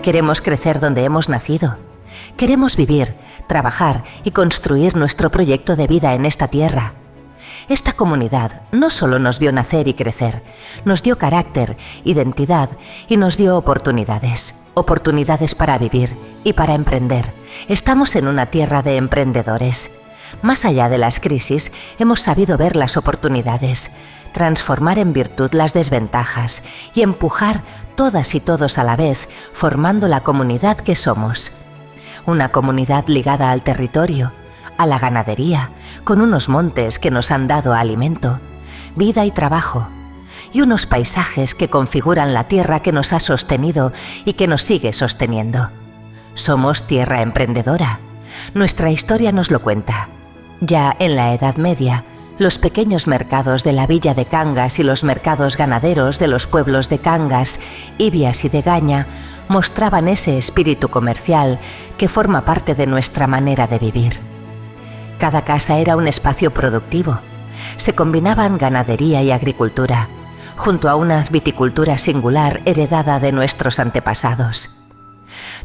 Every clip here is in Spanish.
Queremos crecer donde hemos nacido. Queremos vivir, trabajar y construir nuestro proyecto de vida en esta tierra. Esta comunidad no solo nos vio nacer y crecer, nos dio carácter, identidad y nos dio oportunidades. Oportunidades para vivir y para emprender. Estamos en una tierra de emprendedores. Más allá de las crisis, hemos sabido ver las oportunidades, transformar en virtud las desventajas y empujar todas y todos a la vez, formando la comunidad que somos. Una comunidad ligada al territorio, a la ganadería, con unos montes que nos han dado alimento, vida y trabajo, y unos paisajes que configuran la tierra que nos ha sostenido y que nos sigue sosteniendo. Somos tierra emprendedora. Nuestra historia nos lo cuenta. Ya en la Edad Media, los pequeños mercados de la villa de Cangas y los mercados ganaderos de los pueblos de Cangas, Ibias y Degaña mostraban ese espíritu comercial que forma parte de nuestra manera de vivir. Cada casa era un espacio productivo. Se combinaban ganadería y agricultura, junto a una viticultura singular heredada de nuestros antepasados.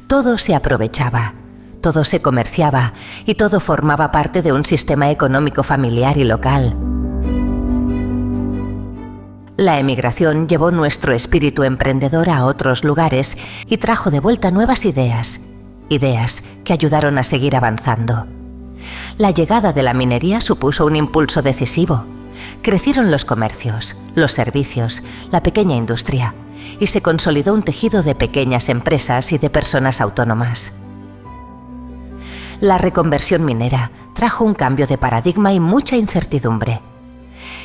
Todo se aprovechaba, todo se comerciaba y todo formaba parte de un sistema económico familiar y local. La emigración llevó nuestro espíritu emprendedor a otros lugares y trajo de vuelta nuevas ideas, ideas que ayudaron a seguir avanzando. La llegada de la minería supuso un impulso decisivo. Crecieron los comercios, los servicios, la pequeña industria y se consolidó un tejido de pequeñas empresas y de personas autónomas. La reconversión minera trajo un cambio de paradigma y mucha incertidumbre.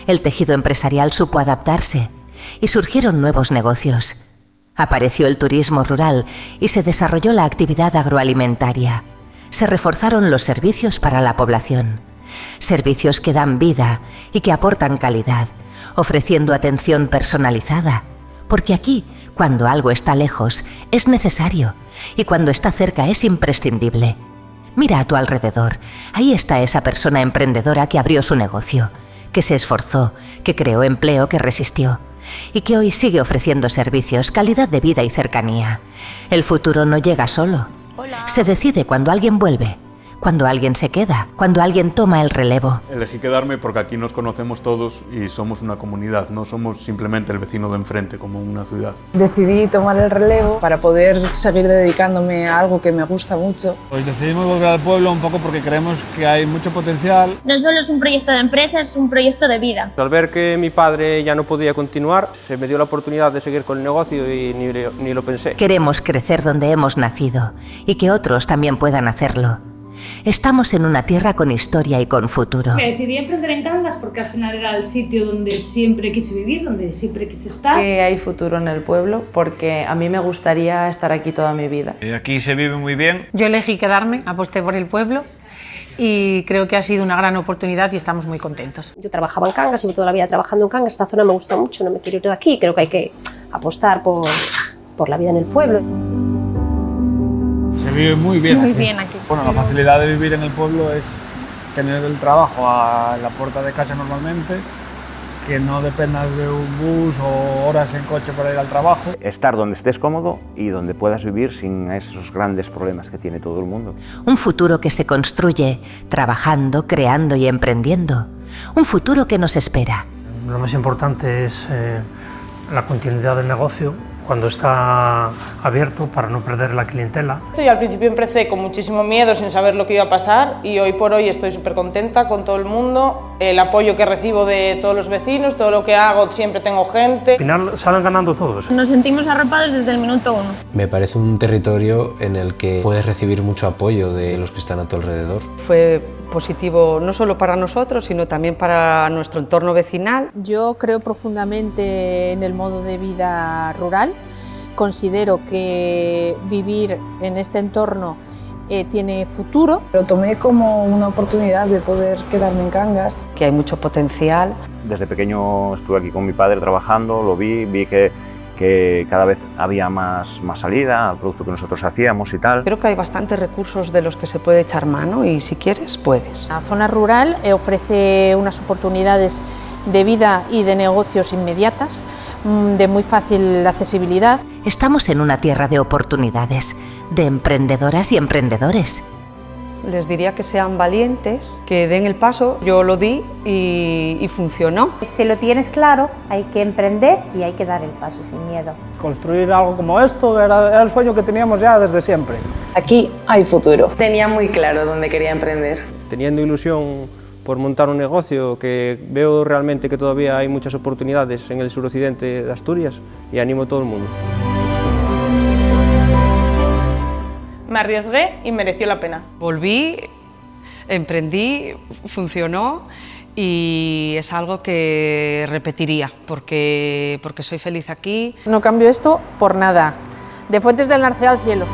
El tejido empresarial supo adaptarse y surgieron nuevos negocios. Apareció el turismo rural y se desarrolló la actividad agroalimentaria. Se reforzaron los servicios para la población, servicios que dan vida y que aportan calidad, ofreciendo atención personalizada, porque aquí, cuando algo está lejos, es necesario y cuando está cerca es imprescindible. Mira a tu alrededor, ahí está esa persona emprendedora que abrió su negocio, que se esforzó, que creó empleo, que resistió y que hoy sigue ofreciendo servicios, calidad de vida y cercanía. El futuro no llega solo. Se decide cuando alguien vuelve, cuando alguien se queda, cuando alguien toma el relevo. Elegí quedarme porque aquí nos conocemos todos y somos una comunidad, no somos simplemente el vecino de enfrente como una ciudad. Decidí tomar el relevo para poder seguir dedicándome a algo que me gusta mucho. Pues decidimos volver al pueblo un poco porque creemos que hay mucho potencial. No solo es un proyecto de empresa, es un proyecto de vida. Al ver que mi padre ya no podía continuar, se me dio la oportunidad de seguir con el negocio y ni lo pensé. Queremos crecer donde hemos nacido y que otros también puedan hacerlo. Estamos en una tierra con historia y con futuro. Me decidí emprender en Cangas porque al final era el sitio donde siempre quise vivir, donde siempre quise estar. Hay futuro en el pueblo porque a mí me gustaría estar aquí toda mi vida. Aquí se vive muy bien. Yo elegí quedarme, aposté por el pueblo y creo que ha sido una gran oportunidad y estamos muy contentos. Yo trabajaba en Cangas, llevo toda la vida trabajando en Cangas, esta zona me gusta mucho, no me quiero ir de aquí, creo que hay que apostar por la vida en el pueblo. Se vive muy bien. Muy bien aquí. Bueno, la facilidad de vivir en el pueblo es tener el trabajo a la puerta de casa normalmente, que no dependas de un bus o horas en coche para ir al trabajo. Estar donde estés cómodo y donde puedas vivir sin esos grandes problemas que tiene todo el mundo. Un futuro que se construye trabajando, creando y emprendiendo. Un futuro que nos espera. Lo más importante es la continuidad del negocio cuando está abierto para no perder la clientela. Yo al principio empecé con muchísimo miedo sin saber lo que iba a pasar y hoy por hoy estoy súper contenta con todo el mundo, el apoyo que recibo de todos los vecinos, todo lo que hago siempre tengo gente. Al final salen ganando todos. Nos sentimos arropados desde el minuto 1. Me parece un territorio en el que puedes recibir mucho apoyo de los que están a tu alrededor. Fue positivo no solo para nosotros, sino también para nuestro entorno vecinal. Yo creo profundamente en el modo de vida rural. Considero que vivir en este entorno tiene futuro. Lo tomé como una oportunidad de poder quedarme en Cangas. Que hay mucho potencial. Desde pequeño estuve aquí con mi padre trabajando, lo vi que cada vez había más salida al producto que nosotros hacíamos y tal. Creo que hay bastantes recursos de los que se puede echar mano y si quieres, puedes. La zona rural ofrece unas oportunidades de vida y de negocios inmediatas, de muy fácil accesibilidad. Estamos en una tierra de oportunidades, de emprendedoras y emprendedores. Les diría que sean valientes, que den el paso. Yo lo di y funcionó. Si lo tienes claro, hay que emprender y hay que dar el paso sin miedo. Construir algo como esto era el sueño que teníamos ya desde siempre. Aquí hay futuro. Tenía muy claro dónde quería emprender. Teniendo ilusión por montar un negocio, que veo realmente que todavía hay muchas oportunidades en el suroccidente de Asturias, y animo a todo el mundo. Me arriesgué y mereció la pena. Volví, emprendí, funcionó y es algo que repetiría porque soy feliz aquí. No cambio esto por nada. De Fuentes del Narcea al cielo.